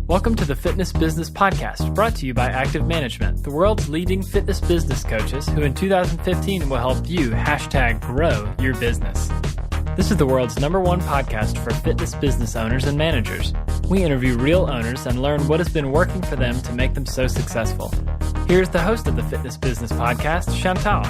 Welcome to the Fitness Business Podcast, brought to you by Active Management, the world's leading fitness business coaches who in 2015 will help you #grow your business. This is the world's #1 podcast for fitness business owners and managers. We interview real owners and learn what has been working for them to make them so successful. Here's the host of the Fitness Business Podcast, Chantal.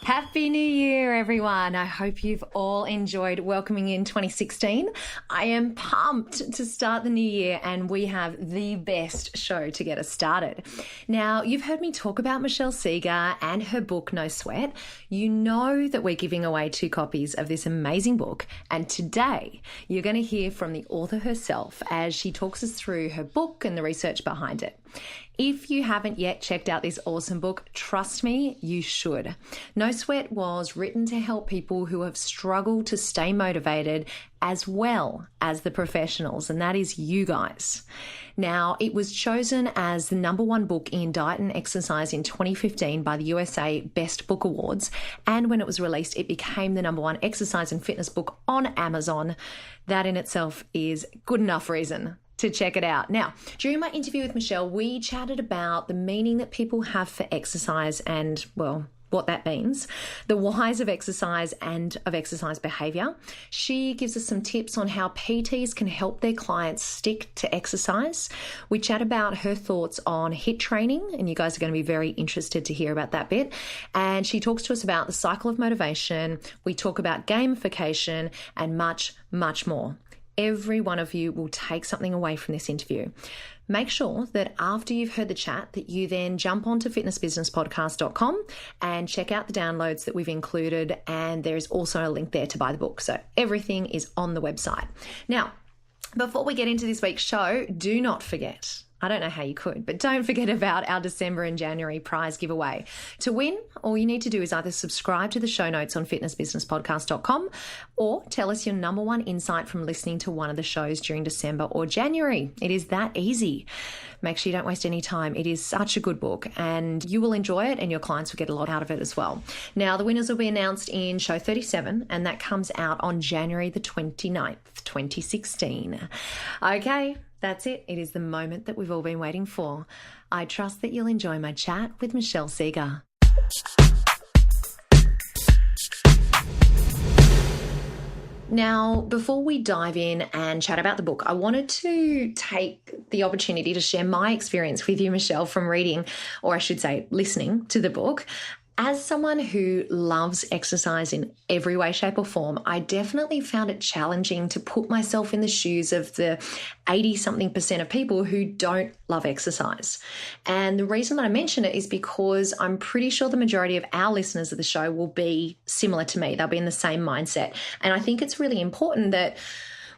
Happy New Year, everyone. I hope you've all enjoyed welcoming in 2016. I am pumped to start the new year, and we have the best show to get us started. Now, you've heard me talk about Michelle Segar and her book, No Sweat. You know that we're giving away 2 copies of this amazing book, and today you're going to hear from the author herself as she talks us through her book and the research behind it. If you haven't yet checked out this awesome book, trust me, you should. No Sweat was written to help people who have struggled to stay motivated as well as the professionals, and that is you guys. Now, it was chosen as the #1 book in diet and exercise in 2015 by the USA Best Book Awards, and when it was released, it became the #1 exercise and fitness book on Amazon. That in itself is good enough reason to check it out. Now, during my interview with Michelle, we chatted about the meaning that people have for exercise and, well, what that means, the whys of exercise and of exercise behaviour. She gives us some tips on how PTs can help their clients stick to exercise. We chat about her thoughts on HIIT training, and you guys are going to be very interested to hear about that bit. And she talks to us about the cycle of motivation. We talk about gamification and much, much more. Every one of you will take something away from this interview. Make sure that after you've heard the chat that you then jump onto fitnessbusinesspodcast.com and check out the downloads that we've included, and there is also a link there to buy the book. So everything is on the website. Now, before we get into this week's show, do not forget, I don't know how you could, but don't forget about our December and January prize giveaway. To win, all you need to do is either subscribe to the show notes on fitnessbusinesspodcast.com or tell us your #1 insight from listening to one of the shows during December or January. It is that easy. Make sure you don't waste any time. It is such a good book, and you will enjoy it, and your clients will get a lot out of it as well. Now, the winners will be announced in show 37, and that comes out on January the 29th, 2016. Okay. That's it. It is the moment that we've all been waiting for. I trust that you'll enjoy my chat with Michelle Segar. Now, before we dive in and chat about the book, I wanted to take the opportunity to share my experience with you, Michelle, from reading, or I should say, listening to the book. As someone who loves exercise in every way, shape or form, I definitely found it challenging to put myself in the shoes of the 80-something% of people who don't love exercise. And the reason that I mention it is because I'm pretty sure the majority of our listeners of the show will be similar to me. They'll be in the same mindset. And I think it's really important that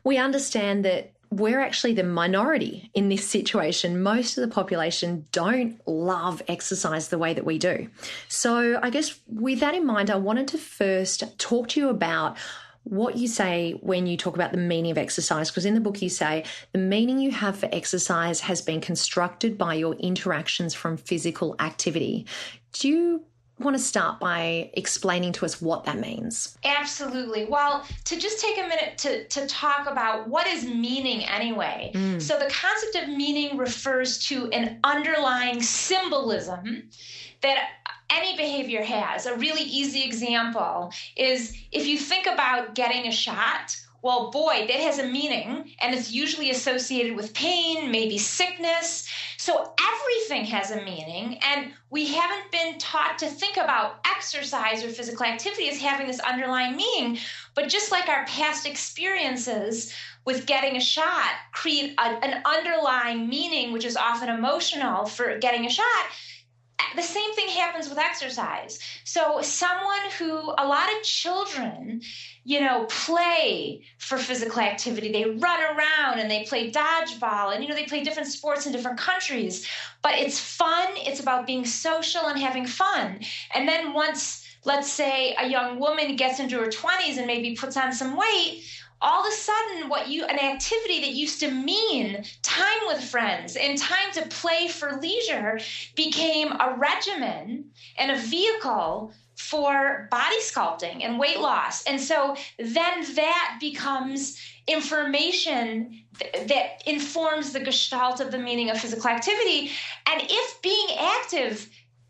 we understand that we're actually the minority in this situation. Most of the population don't love exercise the way that we do. So I guess with that in mind, I wanted to first talk to you about what you say when you talk about the meaning of exercise, because in the book you say the meaning you have for exercise has been constructed by your interactions from physical activity. Do you want to start by explaining to us what that means? Absolutely. Well, to just take a minute to talk about what is meaning anyway. So the concept of meaning refers to an underlying symbolism that any behavior has. A really easy example is if you think about getting a shot, well, boy, that has a meaning, and it's usually associated with pain, maybe sickness. So everything has a meaning, and we haven't been taught to think about exercise or physical activity as having this underlying meaning. But just like our past experiences with getting a shot create an underlying meaning, which is often emotional for getting a shot, the same thing happens with exercise. So a lot of children, play for physical activity. They run around and they play dodgeball and, they play different sports in different countries. But it's fun. It's about being social and having fun. And then once let's say a young woman gets into her 20s and maybe puts on some weight, all of a sudden an activity that used to mean time with friends and time to play for leisure became a regimen and a vehicle for body sculpting and weight loss. And so then that becomes information that informs the gestalt of the meaning of physical activity. And if being active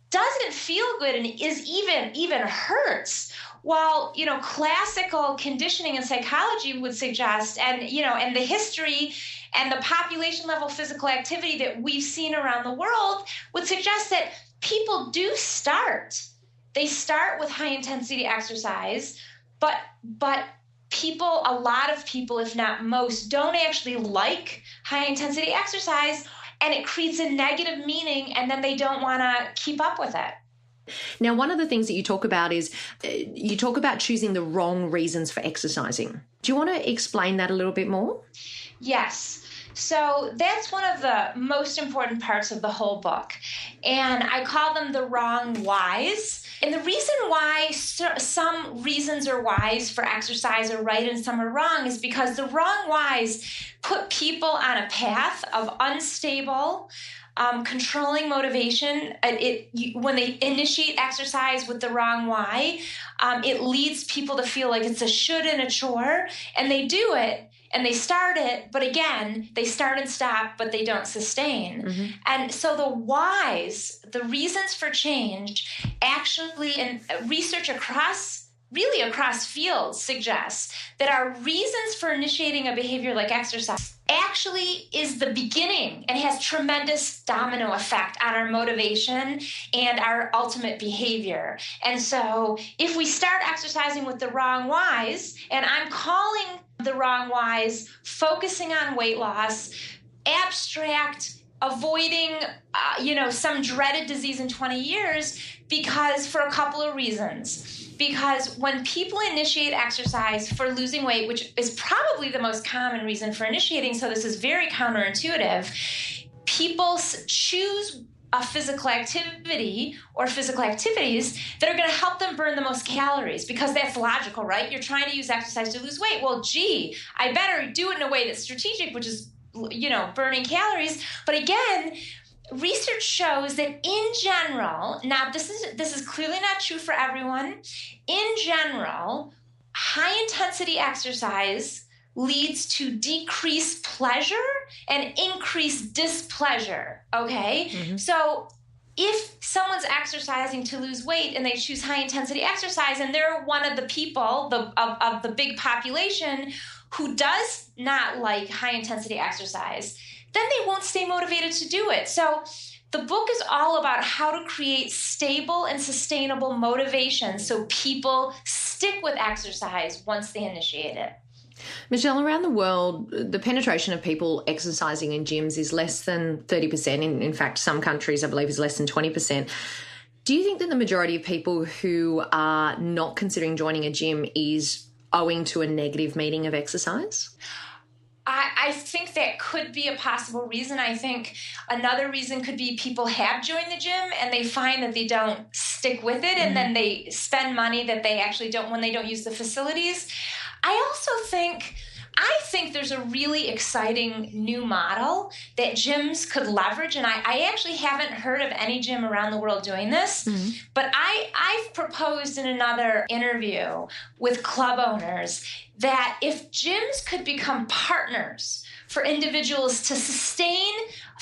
doesn't feel good and is even hurts, well, classical conditioning and psychology would suggest, and the history and the population level physical activity that we've seen around the world would suggest that people do start. They start with high intensity exercise, but a lot of people, if not most, don't actually like high intensity exercise, and it creates a negative meaning, and then they don't want to keep up with it. Now, one of the things that you talk about is you talk about choosing the wrong reasons for exercising. Do you want to explain that a little bit more? Yes. So that's one of the most important parts of the whole book. And I call them the wrong whys. And the reason why some reasons are whys for exercise are right and some are wrong is because the wrong whys put people on a path of unstable, controlling motivation. When they initiate exercise with the wrong why, it leads people to feel like it's a should and a chore, and they do it. And they start it, but again, they start and stop, but they don't sustain. Mm-hmm. And so the whys, the reasons for change, actually, and research across fields suggests that our reasons for initiating a behavior like exercise actually is the beginning and has tremendous domino effect on our motivation and our ultimate behavior. And so if we start exercising with the wrong whys, and I'm calling the wrong whys focusing on weight loss, abstract, avoiding some dreaded disease in 20 years, because for a couple of reasons. Because when people initiate exercise for losing weight, which is probably the most common reason for initiating, so this is very counterintuitive, people choose a physical activity or physical activities that are going to help them burn the most calories, because that's logical, right? You're trying to use exercise to lose weight. Well, I better do it in a way that's strategic, which is, burning calories. But again, research shows that in general, now this is clearly not true for everyone. In general, high intensity exercise leads to decreased pleasure and increased displeasure, okay? Mm-hmm. So if someone's exercising to lose weight and they choose high intensity exercise and they're one of the people of the big population who does not like high intensity exercise, then they won't stay motivated to do it. So the book is all about how to create stable and sustainable motivation so people stick with exercise once they initiate it. Michelle, around the world, the penetration of people exercising in gyms is less than 30%. In fact, some countries, I believe, is less than 20%. Do you think that the majority of people who are not considering joining a gym is owing to a negative meaning of exercise? I think that could be a possible reason. I think another reason could be people have joined the gym and they find that they don't stick with it, and then they spend money that they actually don't when they don't use the facilities. I also think there's a really exciting new model that gyms could leverage, and I actually haven't heard of any gym around the world doing this, but I've proposed in another interview with club owners that if gyms could become partners for individuals to sustain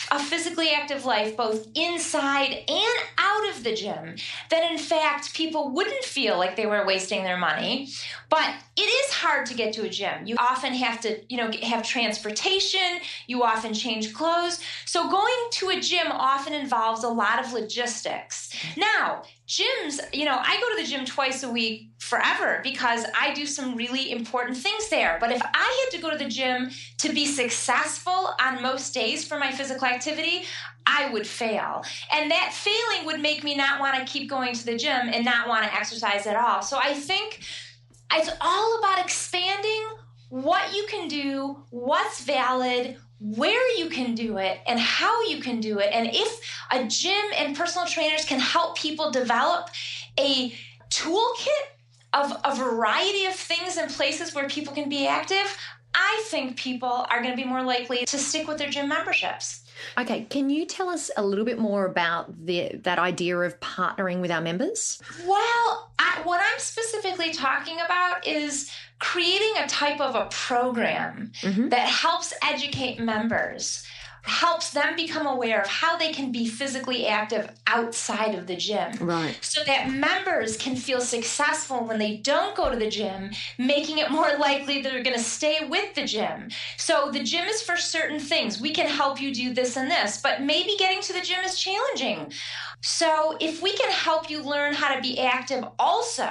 a physically active life both inside and out of the gym, then in fact people wouldn't feel like they were wasting their money. But it is hard to get to a gym. You often have to, have transportation. You often change clothes. So going to a gym often involves a lot of logistics. Now, gyms, I go to the gym twice a week forever because I do some really important things there. But if I had to go to the gym to be successful on most days for my physical activity, I would fail. And that failing would make me not want to keep going to the gym and not want to exercise at all. So I think it's all about expanding what you can do, what's valid, where you can do it, and how you can do it. And if a gym and personal trainers can help people develop a toolkit of a variety of things and places where people can be active, I think people are going to be more likely to stick with their gym memberships. Okay, can you tell us a little bit more about that idea of partnering with our members? Well, what I'm specifically talking about is creating a type of a program that helps educate members, helps them become aware of how they can be physically active outside of the gym. Right. So that members can feel successful when they don't go to the gym, making it more likely that they're going to stay with the gym. So the gym is for certain things. We can help you do this and this, but maybe getting to the gym is challenging. So if we can help you learn how to be active also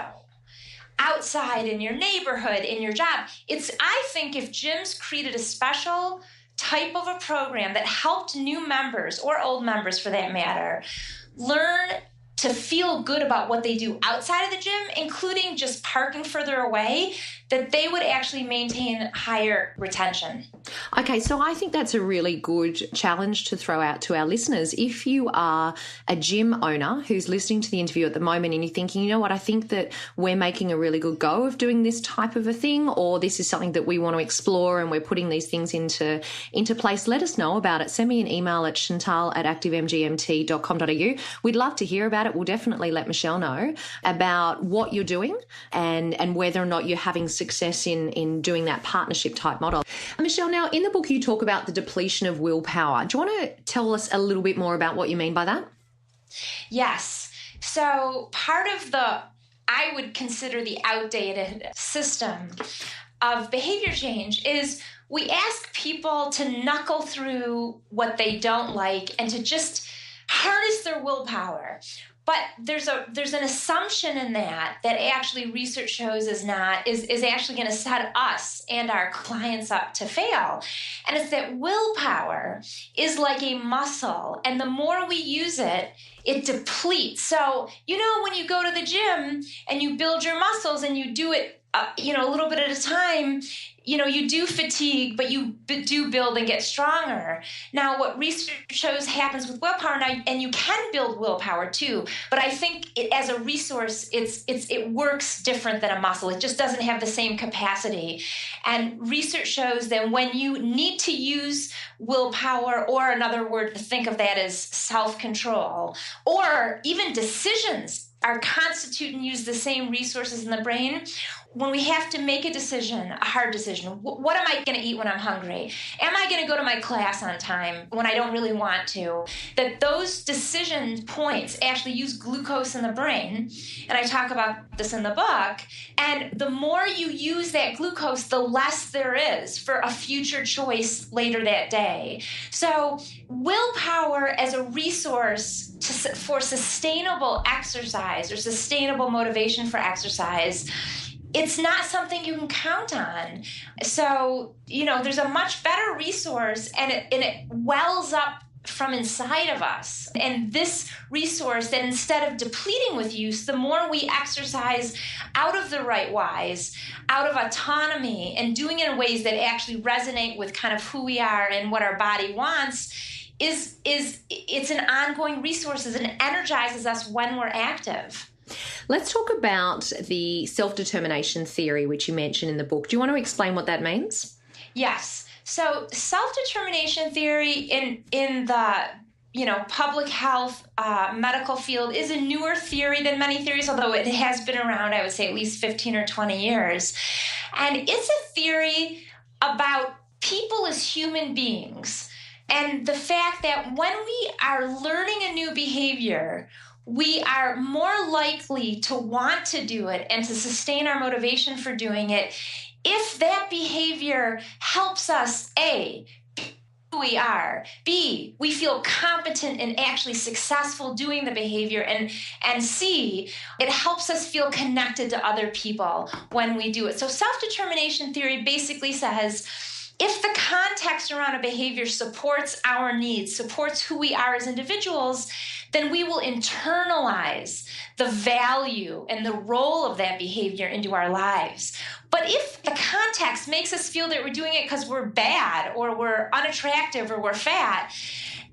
outside in your neighborhood, in your job, I think if gyms created a special type of a program that helped new members, or old members for that matter, learn to feel good about what they do outside of the gym, including just parking further away, that they would actually maintain higher retention. Okay, so I think that's a really good challenge to throw out to our listeners. If you are a gym owner who's listening to the interview at the moment and you're thinking, you know what, I think that we're making a really good go of doing this type of a thing, or this is something that we want to explore and we're putting these things into place, let us know about it. Send me an email at chantal@activemgmt.com.au. We'd love to hear about it. We'll definitely let Michelle know about what you're doing and whether or not you're having success in doing that partnership type model. Michelle, now in the book you talk about the depletion of willpower. Do you want to tell us a little bit more about what you mean by that? Yes. So part of I would consider the outdated system of behavior change is we ask people to knuckle through what they don't like and to just harness their willpower. But there's an assumption in that actually research shows is actually going to set us and our clients up to fail. And it's that willpower is like a muscle, and the more we use it, it depletes. So, when you go to the gym and you build your muscles and you do it, a little bit at a time, you do fatigue, but you do build and get stronger. Now, what research shows happens with willpower now, and you can build willpower too, but I think as a resource, it works different than a muscle. It just doesn't have the same capacity. And research shows that when you need to use willpower, or another word to think of that is self-control, or even decisions are constitute and use the same resources in the brain. When we have to make a decision, a hard decision, what am I going to eat when I'm hungry? Am I going to go to my class on time when I don't really want to? That those decision points actually use glucose in the brain. And I talk about this in the book. And the more you use that glucose, the less there is for a future choice later that day. So willpower as a resource for sustainable exercise or sustainable motivation for exercise, it's not something you can count on. So, there's a much better resource, and it wells up from inside of us. And this resource that instead of depleting with use, the more we exercise out of the right whys, out of autonomy, and doing it in ways that actually resonate with kind of who we are and what our body wants, it's an ongoing resource and it energizes us when we're active. Let's talk about the self-determination theory, which you mentioned in the book. Do you want to explain what that means? Yes. So self-determination theory in the public health medical field is a newer theory than many theories, although it has been around, I would say, at least 15 or 20 years. And it's a theory about people as human beings and the fact that when we are learning a new behavior, we are more likely to want to do it and to sustain our motivation for doing it if that behavior helps us, A, who we are, B, we feel competent and actually successful doing the behavior, and C, it helps us feel connected to other people when we do it. So self-determination theory basically says, if the context around a behavior supports our needs, supports who we are as individuals, then we will internalize the value and the role of that behavior into our lives. But if the context makes us feel that we're doing it because we're bad or we're unattractive or we're fat,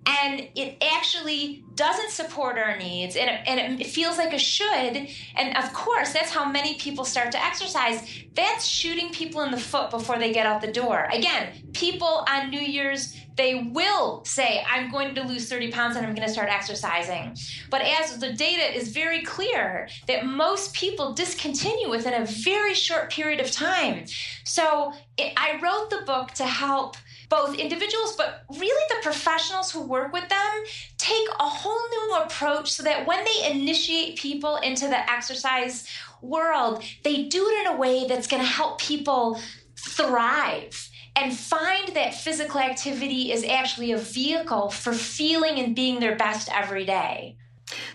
and it actually doesn't support our needs, and it feels like a should. And of course, that's how many people start to exercise. That's shooting people in the foot before they get out the door. Again, people on New Year's, they will say, I'm going to lose 30 pounds and I'm going to start exercising. But as the data is very clear that most people discontinue within a very short period of time. So I wrote the book to help both individuals, but really the professionals who work with them, take a whole new approach so that when they initiate people into the exercise world, they do it in a way that's going to help people thrive and find that physical activity is actually a vehicle for feeling and being their best every day.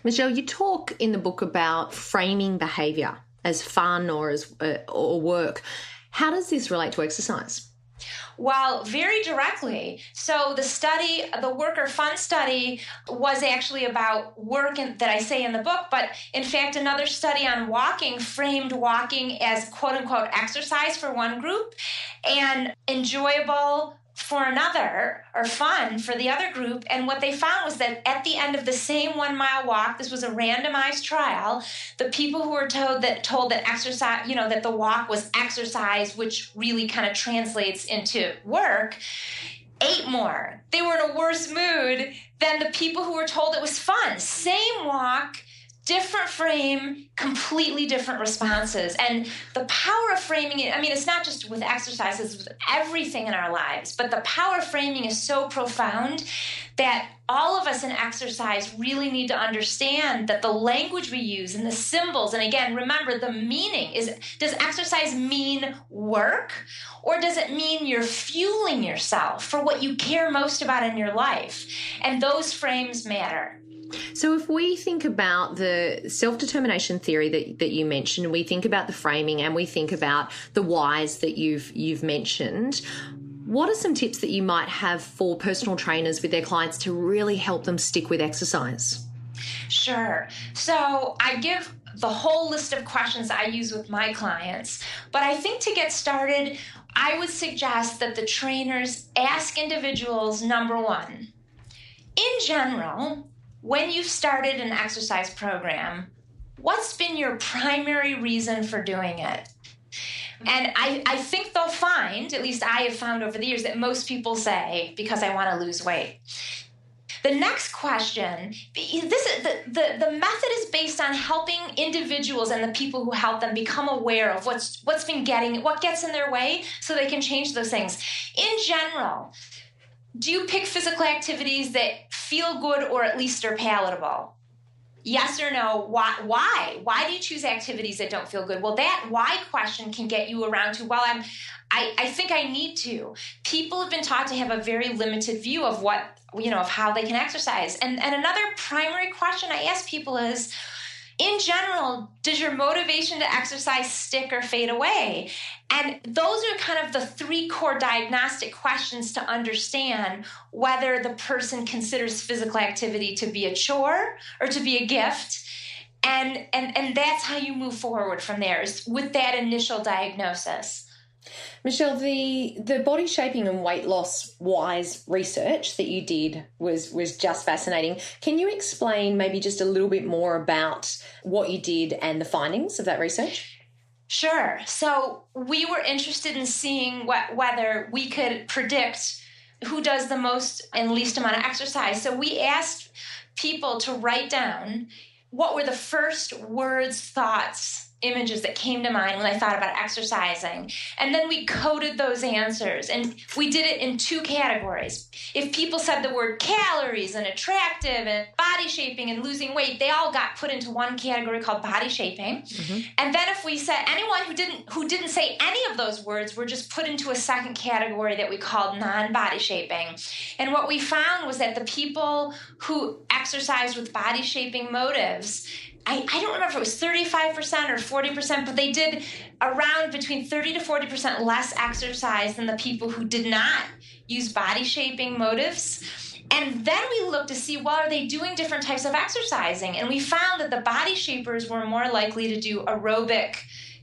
Michelle, you talk in the book about framing behaviour as fun or as or work. How does this relate to exercise? Well, very directly. So the study, the work or fun study, was actually about work that I say in the book. But in fact, another study on walking framed walking as quote unquote exercise for one group and enjoyable for another, or fun for the other group. And what they found was that at the end of the same 1 mile walk, this was a randomized trial, the people who were told that exercise, that the walk was exercise, which really kind of translates into work, ate more. They were in a worse mood than the people who were told it was fun. Same walk, different frame, completely different responses. And the power of framing it, it's not just with exercise, it's with everything in our lives, but the power of framing is so profound that all of us in exercise really need to understand that the language we use and the symbols, and again, remember the meaning is, does exercise mean work, or does it mean you're fueling yourself for what you care most about in your life? And those frames matter. So if we think about the self-determination theory that you mentioned, we think about the framing and we think about the whys that you've mentioned, what are some tips that you might have for personal trainers with their clients to really help them stick with exercise? Sure. So I give the whole list of questions I use with my clients, but I think to get started, I would suggest that the trainers ask individuals, number one, in general, when you've started an exercise program, what's been your primary reason for doing it? And I think they'll find, at least I have found over the years, that most people say, because I want to lose weight. The next question, the method is based on helping individuals and the people who help them become aware of what gets in their way so they can change those things. In general, do you pick physical activities that feel good or at least are palatable? Yes or no? Why? Why do you choose activities that don't feel good? Well, that why question can get you around to, I think I need to. People have been taught to have a very limited view of of how they can exercise. And another primary question I ask people is, in general, does your motivation to exercise stick or fade away? And those are kind of the three core diagnostic questions to understand whether the person considers physical activity to be a chore or to be a gift. And that's how you move forward from there, is with that initial diagnosis. Michelle, the body shaping and weight loss wise research that you did was just fascinating. Can you explain maybe just a little bit more about what you did and the findings of that research? Sure. So we were interested in seeing whether we could predict who does the most and least amount of exercise. So we asked people to write down what were the first words, thoughts, images that came to mind when I thought about exercising. And then we coded those answers. And we did it in two categories. If people said the word calories and attractive and body shaping and losing weight, they all got put into one category called body shaping. Mm-hmm. And then if we said anyone who didn't say any of those words were just put into a second category that we called non-body shaping. And what we found was that the people who exercised with body shaping motives, I don't remember if it was 35% or 40%, but they did around between 30 to 40% less exercise than the people who did not use body shaping motives. And then we looked to see, are they doing different types of exercising? And we found that the body shapers were more likely to do aerobic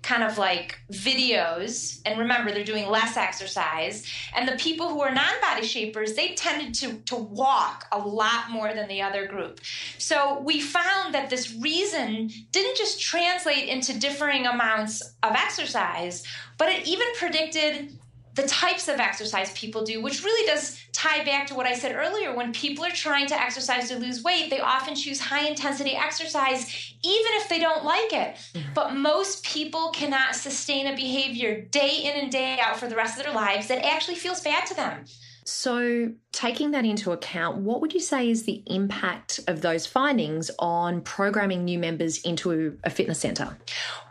kind of like videos, and remember, they're doing less exercise. And the people who are non-body shapers, they tended to walk a lot more than the other group. So we found that this reason didn't just translate into differing amounts of exercise, but it even predicted the types of exercise people do, which really does tie back to what I said earlier. When people are trying to exercise to lose weight, they often choose high-intensity exercise, even if they don't like it. But most people cannot sustain a behavior day in and day out for the rest of their lives that actually feels bad to them. So taking that into account, what would you say is the impact of those findings on programming new members into a fitness center?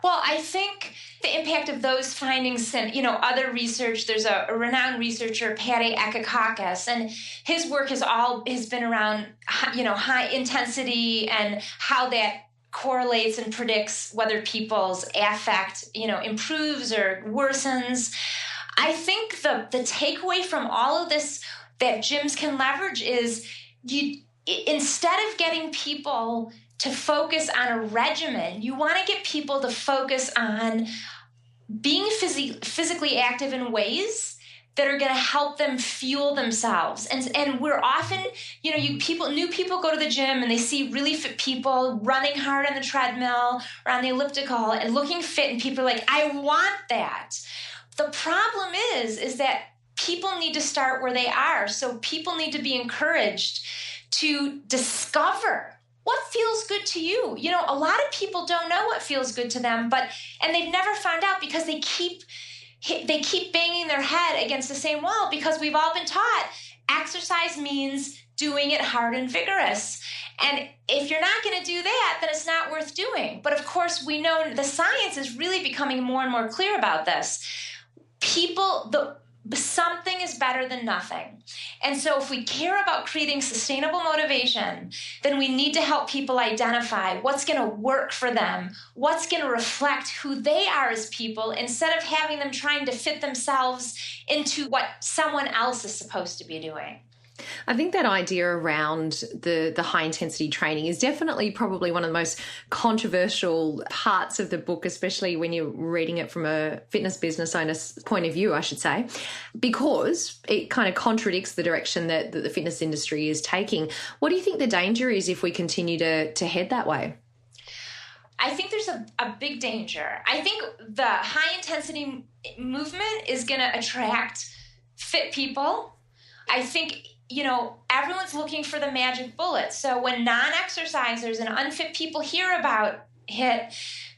Well, I think the impact of those findings and, other research, there's a renowned researcher, Patty Ekakakis, and his work has been around, high intensity and how that correlates and predicts whether people's affect, improves or worsens. I think the takeaway from all of this that gyms can leverage is instead of getting people to focus on a regimen, you want to get people to focus on being physically active in ways that are going to help them fuel themselves. And we're often, new people go to the gym and they see really fit people running hard on the treadmill or on the elliptical and looking fit, and people are like, I want that. The problem is that people need to start where they are. So people need to be encouraged to discover what feels good to you. A lot of people don't know what feels good to them, and they've never found out because they keep banging their head against the same wall, because we've all been taught exercise means doing it hard and vigorous. And if you're not going to do that, then it's not worth doing. But of course, we know the science is really becoming more and more clear about this. Something is better than nothing. And so if we care about creating sustainable motivation, then we need to help people identify what's going to work for them, what's going to reflect who they are as people, instead of having them trying to fit themselves into what someone else is supposed to be doing. I think that idea around the high-intensity training is definitely probably one of the most controversial parts of the book, especially when you're reading it from a fitness business owner's point of view, I should say, because it kind of contradicts the direction that the fitness industry is taking. What do you think the danger is if we continue to head that way? I think there's a big danger. I think the high-intensity movement is going to attract fit people. I think everyone's looking for the magic bullet. So when non-exercisers and unfit people hear about it,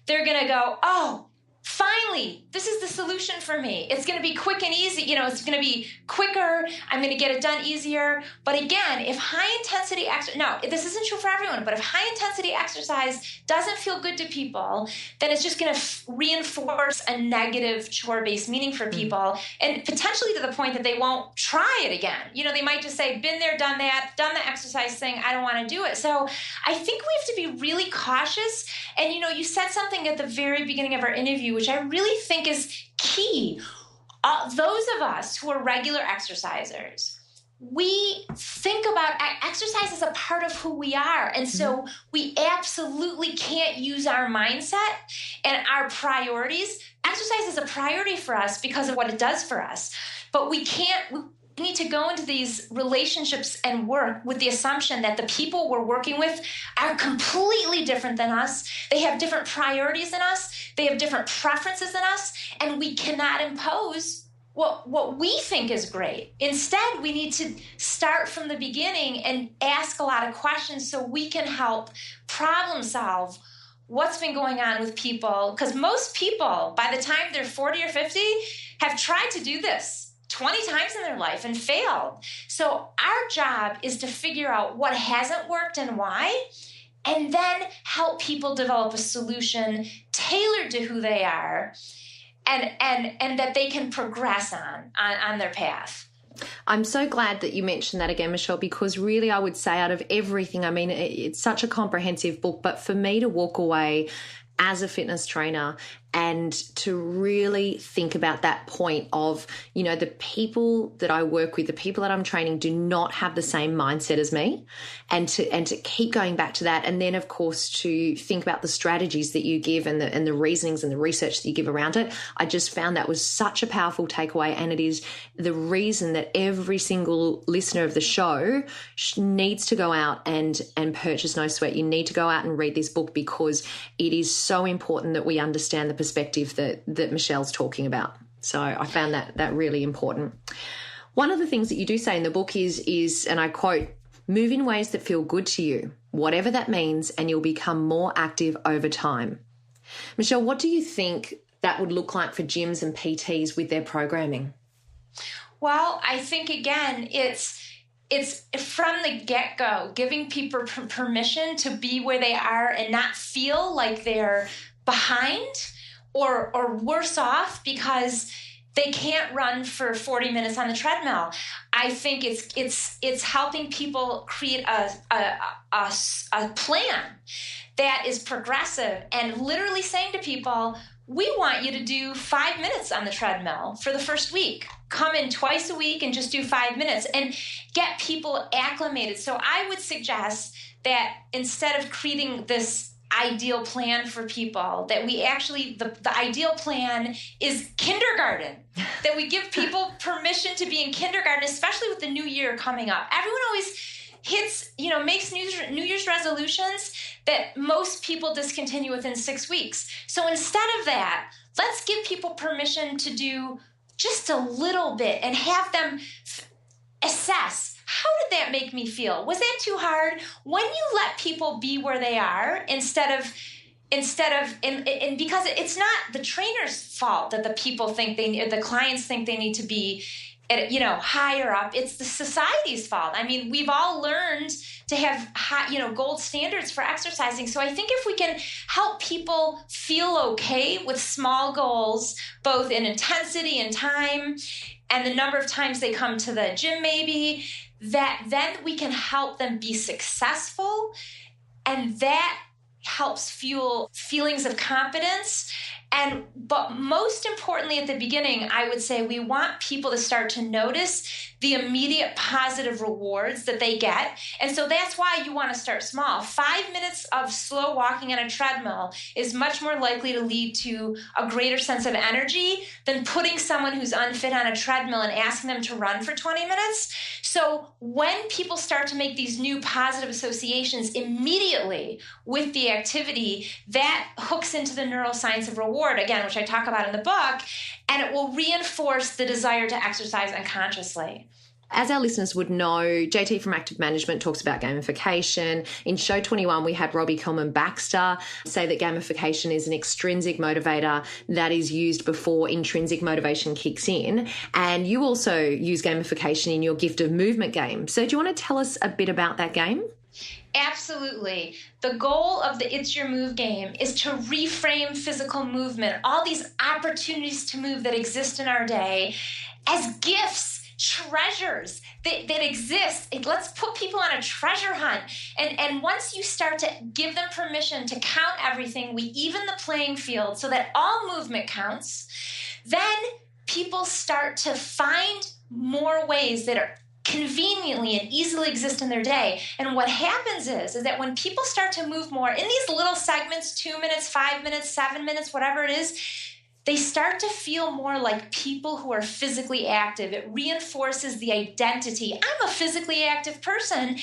they're going to go, oh, finally, this is the solution for me. It's going to be quick and easy. It's going to be quicker. I'm going to get it done easier. But again, if high-intensity this isn't true for everyone, but if high-intensity exercise doesn't feel good to people, then it's just going to reinforce a negative chore-based meaning for people, and potentially to the point that they won't try it again. They might just say, been there, done that, done the exercise thing, I don't want to do it. So I think we have to be really cautious. And, you said something at the very beginning of our interview, which I really think is key. Those of us who are regular exercisers, we think about exercise as a part of who we are. And so we absolutely can't use our mindset and our priorities. Exercise is a priority for us because of what it does for us. But we need to go into these relationships and work with the assumption that the people we're working with are completely different than us. They have different priorities than us. They have different preferences than us. And we cannot impose what we think is great. Instead, we need to start from the beginning and ask a lot of questions so we can help problem solve what's been going on with people. Because most people, by the time they're 40 or 50, have tried to do this 20 times in their life and failed. So our job is to figure out what hasn't worked and why, and then help people develop a solution tailored to who they are and that they can progress on their path. I'm so glad that you mentioned that again, Michelle, because really I would say out of everything, I mean, it's such a comprehensive book, but for me to walk away as a fitness trainer and to really think about that point of, you know, the people that I work with, the people that I'm training do not have the same mindset as me, and to keep going back to that. And then, of course, to think about the strategies that you give and the reasonings and the research that you give around it. I just found that was such a powerful takeaway, and it is the reason that every single listener of the show needs to go out and purchase No Sweat. You need to go out and read this book, because it is so important that we understand the perspective that Michelle's talking about. So I found that really important. One of the things that you do say in the book is, and I quote, "Move in ways that feel good to you, whatever that means, and you'll become more active over time." Michelle, what do you think that would look like for gyms and PTs with their programming? Well, I think, again, it's from the get-go, giving people permission to be where they are and not feel like they're behind or worse off because they can't run for 40 minutes on the treadmill. I think it's helping people create a plan that is progressive, and literally saying to people, we want you to do 5 minutes on the treadmill for the first week. Come in twice a week and just do 5 minutes and get people acclimated. So I would suggest that instead of creating this ideal plan for people, that we actually, the ideal plan is kindergarten, that we give people permission to be in kindergarten, especially with the new year coming up. Everyone always makes New Year's resolutions that most people discontinue within 6 weeks. So instead of that, let's give people permission to do just a little bit and have them assess, how did that make me feel? Was that too hard? When you let people be where they are instead of because it's not the trainer's fault that the clients think they need to be higher up. It's the society's fault. I mean, we've all learned to have gold standards for exercising. So I think if we can help people feel okay with small goals, both in intensity and time, and the number of times they come to the gym maybe, that then we can help them be successful, and that helps fuel feelings of confidence. But most importantly, at the beginning, I would say we want people to start to notice the immediate positive rewards that they get. And so that's why you want to start small. 5 minutes of slow walking on a treadmill is much more likely to lead to a greater sense of energy than putting someone who's unfit on a treadmill and asking them to run for 20 minutes. So when people start to make these new positive associations immediately with the activity, that hooks into the neuroscience of reward, again, which I talk about in the book, and it will reinforce the desire to exercise unconsciously. As our listeners would know, JT from Active Management talks about gamification. In show 21, we had Robbie Kelman-Baxter say that gamification is an extrinsic motivator that is used before intrinsic motivation kicks in. And you also use gamification in your Gift of Movement game. So do you want to tell us a bit about that game? Absolutely. The goal of the It's Your Move game is to reframe physical movement, all these opportunities to move that exist in our day, as gifts, treasures that exist. Let's put people on a treasure hunt. And once you start to give them permission to count everything, we even the playing field so that all movement counts, then people start to find more ways that are conveniently and easily exist in their day. And what happens is that when people start to move more in these little segments, 2 minutes, 5 minutes, 7 minutes, whatever it is, they start to feel more like people who are physically active. It reinforces the identity. I'm a physically active person.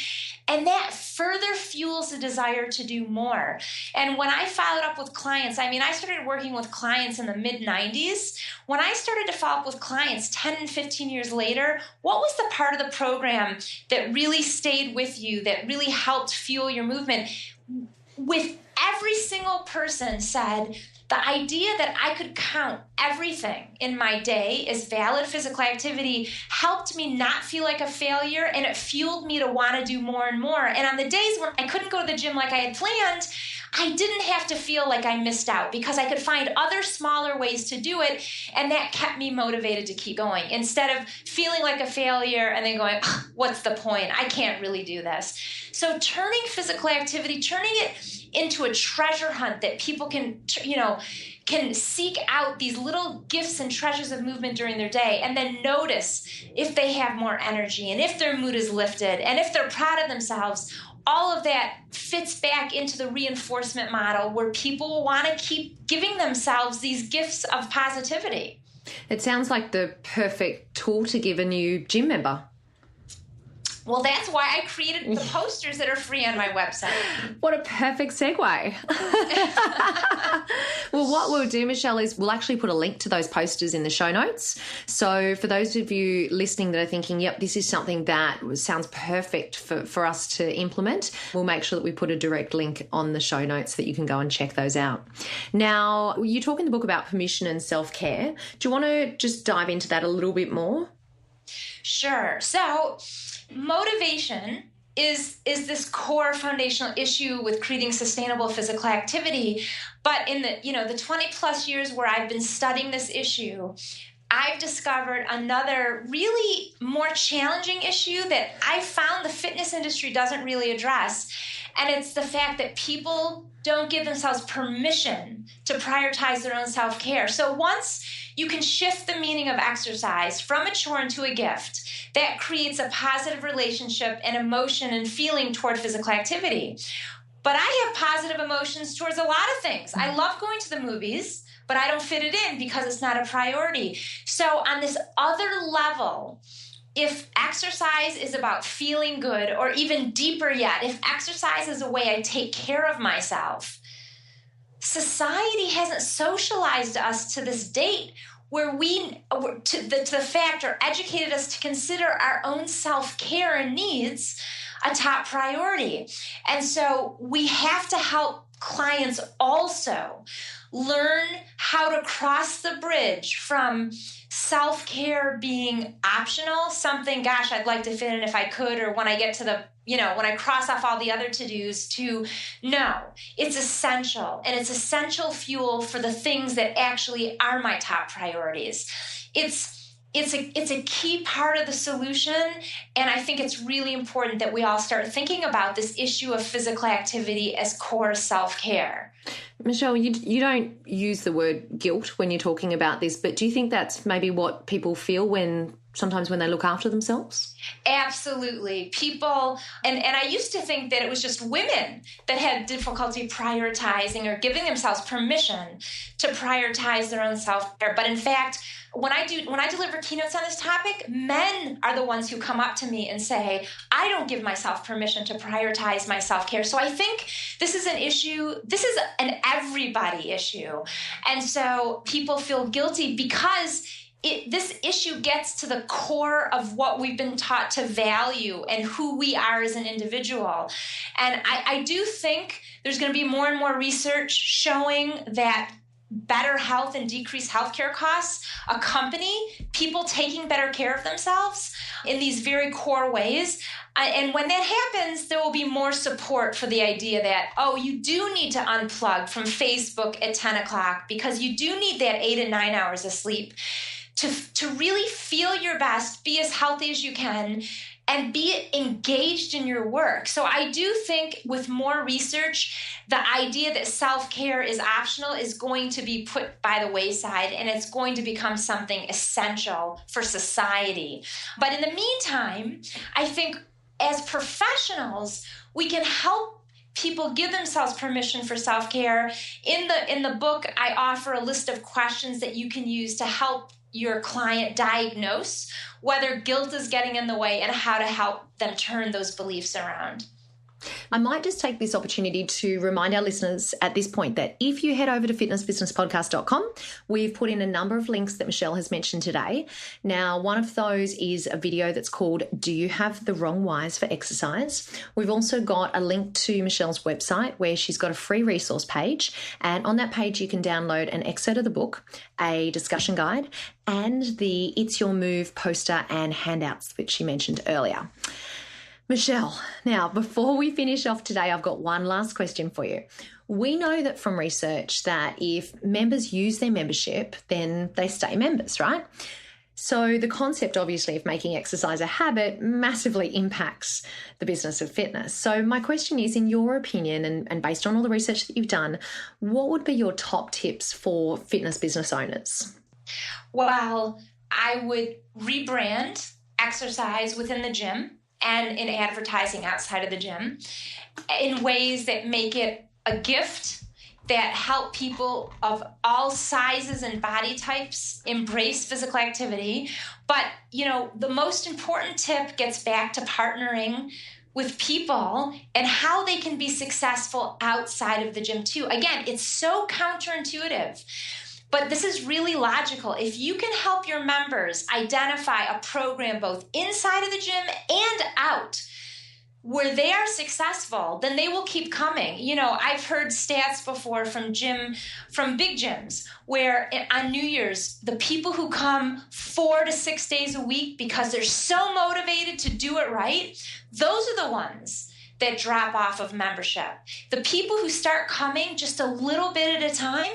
And that further fuels the desire to do more. And when I followed up with clients, I started working with clients in the mid-90s. When I started to follow up with clients 10 and 15 years later, what was the part of the program that really stayed with you, that really helped fuel your movement? With every single person said, the idea that I could count everything in my day as valid physical activity helped me not feel like a failure, and it fueled me to want to do more and more. And on the days when I couldn't go to the gym like I had planned, I didn't have to feel like I missed out because I could find other smaller ways to do it, and that kept me motivated to keep going instead of feeling like a failure and then going, what's the point? I can't really do this. So turning physical activity, turning it into a treasure hunt that people can seek out these little gifts and treasures of movement during their day, and then notice if they have more energy and if their mood is lifted and if they're proud of themselves. All of that fits back into the reinforcement model where people want to keep giving themselves these gifts of positivity. It sounds like the perfect tool to give a new gym member. Well, that's why I created the posters that are free on my website. What a perfect segue. Well, what we'll do, Michelle, is we'll actually put a link to those posters in the show notes. So for those of you listening that are thinking, yep, this is something that sounds perfect for us to implement, we'll make sure that we put a direct link on the show notes so that you can go and check those out. Now, you talk in the book about permission and self-care. Do you want to just dive into that a little bit more? Sure. So motivation is this core foundational issue with creating sustainable physical activity. But in the 20 plus years where I've been studying this issue, I've discovered another really more challenging issue that I found the fitness industry doesn't really address. And it's the fact that people don't give themselves permission to prioritize their own self-care. So once you can shift the meaning of exercise from a chore into a gift, that creates a positive relationship and emotion and feeling toward physical activity. But I have positive emotions towards a lot of things. I love going to the movies, but I don't fit it in because it's not a priority. So on this other level, if exercise is about feeling good, or even deeper yet, if exercise is a way I take care of myself, society hasn't socialized us to this date where to the fact or educated us to consider our own self-care and needs a top priority. And so we have to help clients also learn how to cross the bridge from self-care being optional, something, gosh, I'd like to fit in if I could, or when I get to when I cross off all the other to-dos, to no, it's essential, and it's essential fuel for the things that actually are my top priorities. It's a key part of the solution, and I think it's really important that we all start thinking about this issue of physical activity as core self-care. Michelle, you don't use the word guilt when you're talking about this, but do you think that's maybe what people feel sometimes when they look after themselves? Absolutely. People, and I used to think that it was just women that had difficulty prioritizing or giving themselves permission to prioritize their own self-care. But in fact, when I deliver keynotes on this topic, men are the ones who come up to me and say, I don't give myself permission to prioritize my self-care. So I think this is an issue, this is an everybody issue. And so people feel guilty because this issue gets to the core of what we've been taught to value and who we are as an individual. And I do think there's going to be more and more research showing that better health and decreased healthcare costs accompany people taking better care of themselves in these very core ways. And when that happens, there will be more support for the idea that, you do need to unplug from Facebook at 10 o'clock because you do need that 8 and 9 hours of sleep to really feel your best, be as healthy as you can, and be engaged in your work. So I do think with more research, the idea that self-care is optional is going to be put by the wayside, and it's going to become something essential for society. But in the meantime, I think as professionals, we can help people give themselves permission for self-care. In the book, I offer a list of questions that you can use to help your client diagnose whether guilt is getting in the way and how to help them turn those beliefs around. I might just take this opportunity to remind our listeners at this point that if you head over to fitnessbusinesspodcast.com, we've put in a number of links that Michelle has mentioned today. Now, one of those is a video that's called Do You Have the Wrong Whys for Exercise? We've also got a link to Michelle's website where she's got a free resource page. And on that page, you can download an excerpt of the book, a discussion guide, and the It's Your Move poster and handouts, which she mentioned earlier. Michelle, now, before we finish off today, I've got one last question for you. We know that from research that if members use their membership, then they stay members, right? So the concept, obviously, of making exercise a habit massively impacts the business of fitness. So my question is, in your opinion, and based on all the research that you've done, what would be your top tips for fitness business owners? Well, I would rebrand exercise within the gym and in advertising outside of the gym in ways that make it a gift, that help people of all sizes and body types embrace physical activity. But, the most important tip gets back to partnering with people and how they can be successful outside of the gym too. Again, it's so counterintuitive, but this is really logical. If you can help your members identify a program both inside of the gym and out where they are successful, then they will keep coming. I've heard stats before from big gyms where on New Year's, the people who come 4 to 6 days a week because they're so motivated to do it right, those are the ones that drop off of membership. The people who start coming just a little bit at a time,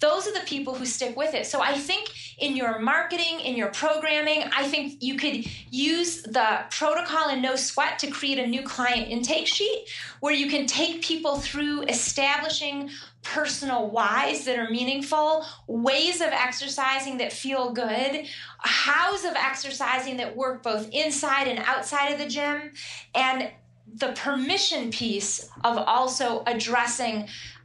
those are the people who stick with it. So I think in your marketing, in your programming, I think you could use the protocol and no sweat to create a new client intake sheet where you can take people through establishing personal whys that are meaningful, ways of exercising that feel good, hows of exercising that work both inside and outside of the gym, and the permission piece of also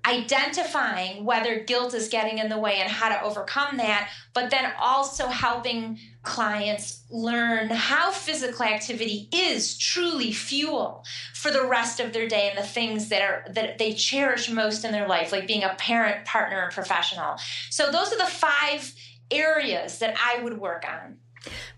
identifying whether guilt is getting in the way and how to overcome that, but then also helping clients learn how physical activity is truly fuel for the rest of their day and the things that they cherish most in their life, like being a parent, partner, and professional. So those are the 5 areas that I would work on.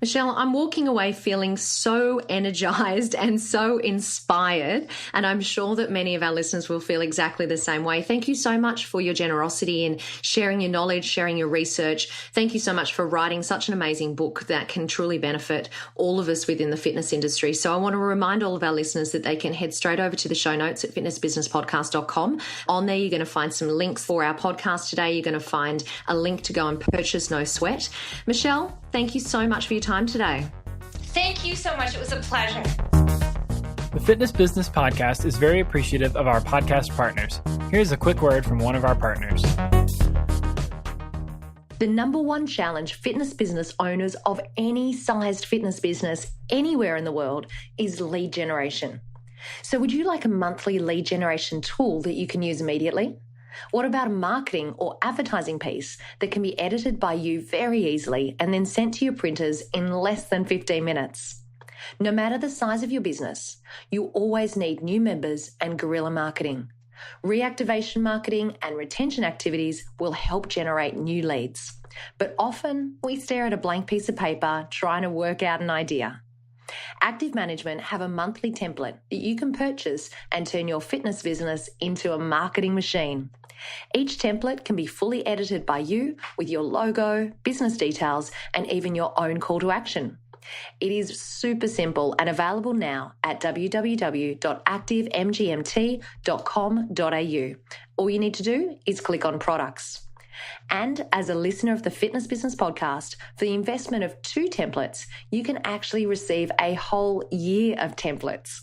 Michelle, I'm walking away feeling so energized and so inspired, and I'm sure that many of our listeners will feel exactly the same way. Thank you so much for your generosity in sharing your knowledge, sharing your research. Thank you so much for writing such an amazing book that can truly benefit all of us within the fitness industry. So I want to remind all of our listeners that they can head straight over to the show notes at fitnessbusinesspodcast.com. On there, you're going to find some links for our podcast today. You're going to find a link to go and purchase No Sweat. Michelle, thank you so much for your time today. Thank you so much. It was a pleasure. The Fitness Business Podcast is very appreciative of our podcast partners. Here's a quick word from one of our partners. The number one challenge fitness business owners of any sized fitness business anywhere in the world is lead generation. So would you like a monthly lead generation tool that you can use immediately? What about a marketing or advertising piece that can be edited by you very easily and then sent to your printers in less than 15 minutes? No matter the size of your business, you always need new members and guerrilla marketing. Reactivation marketing and retention activities will help generate new leads. But often we stare at a blank piece of paper trying to work out an idea. Active Management have a monthly template that you can purchase and turn your fitness business into a marketing machine. Each template can be fully edited by you with your logo, business details, and even your own call to action. It is super simple and available now at www.activemgmt.com.au. All you need to do is click on products. And as a listener of the Fitness Business Podcast, for the investment of 2 templates, you can actually receive a whole year of templates.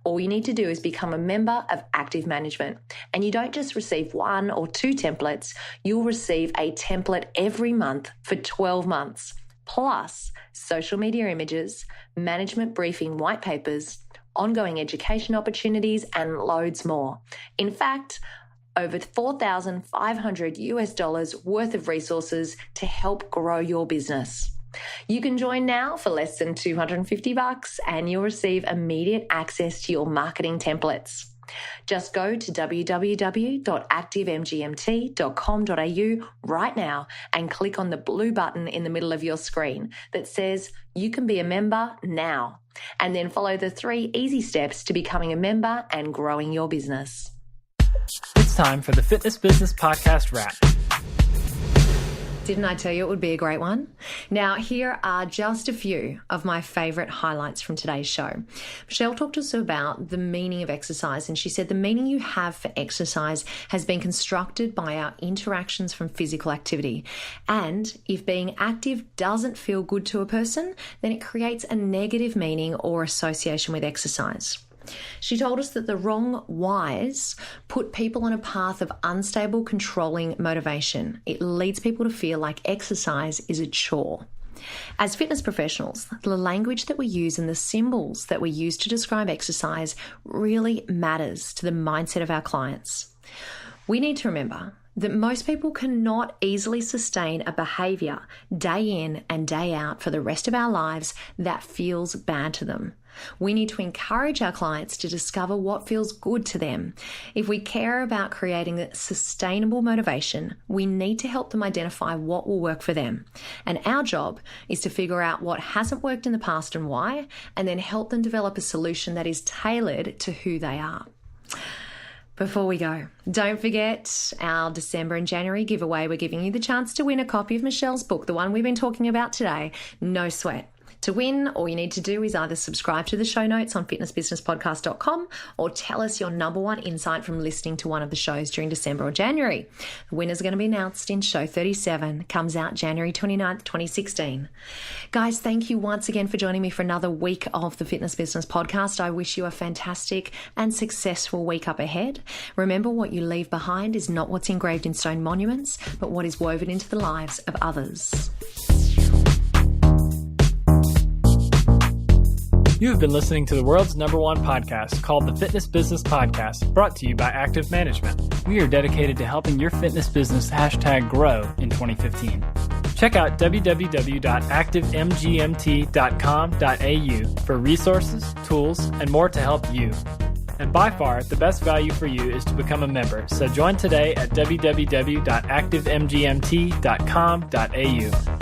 All you need to do is become a member of Active Management. And you don't just receive 1 or 2 templates, you'll receive a template every month for 12 months, plus social media images, management briefing white papers, ongoing education opportunities, and loads more. In fact, over $4,500 worth of resources to help grow your business. You can join now for less than $250 and you'll receive immediate access to your marketing templates. Just go to www.activemgmt.com.au right now and click on the blue button in the middle of your screen that says you can be a member now, and then follow the 3 easy steps to becoming a member and growing your business. It's time for the Fitness Business Podcast wrap. Didn't I tell you it would be a great one? Now, here are just a few of my favourite highlights from today's show. Michelle talked to us about the meaning of exercise, and she said the meaning you have for exercise has been constructed by our interactions from physical activity. And if being active doesn't feel good to a person, then it creates a negative meaning or association with exercise. She told us that the wrong whys put people on a path of unstable, controlling motivation. It leads people to feel like exercise is a chore. As fitness professionals, the language that we use and the symbols that we use to describe exercise really matters to the mindset of our clients. We need to remember that most people cannot easily sustain a behaviour day in and day out for the rest of our lives that feels bad to them. We need to encourage our clients to discover what feels good to them. If we care about creating sustainable motivation, we need to help them identify what will work for them. And our job is to figure out what hasn't worked in the past and why, and then help them develop a solution that is tailored to who they are. Before we go, don't forget our December and January giveaway. We're giving you the chance to win a copy of Michelle's book, the one we've been talking about today, No Sweat. To win, all you need to do is either subscribe to the show notes on fitnessbusinesspodcast.com or tell us your number one insight from listening to one of the shows during December or January. The winners are going to be announced in show 37, comes out January 29th, 2016. Guys, thank you once again for joining me for another week of the Fitness Business Podcast. I wish you a fantastic and successful week up ahead. Remember, what you leave behind is not what's engraved in stone monuments, but what is woven into the lives of others. You have been listening to the world's number one podcast called the Fitness Business Podcast, brought to you by Active Management. We are dedicated to helping your fitness business #grow in 2015. Check out www.activemgmt.com.au for resources, tools, and more to help you. And by far, the best value for you is to become a member. So join today at www.activemgmt.com.au.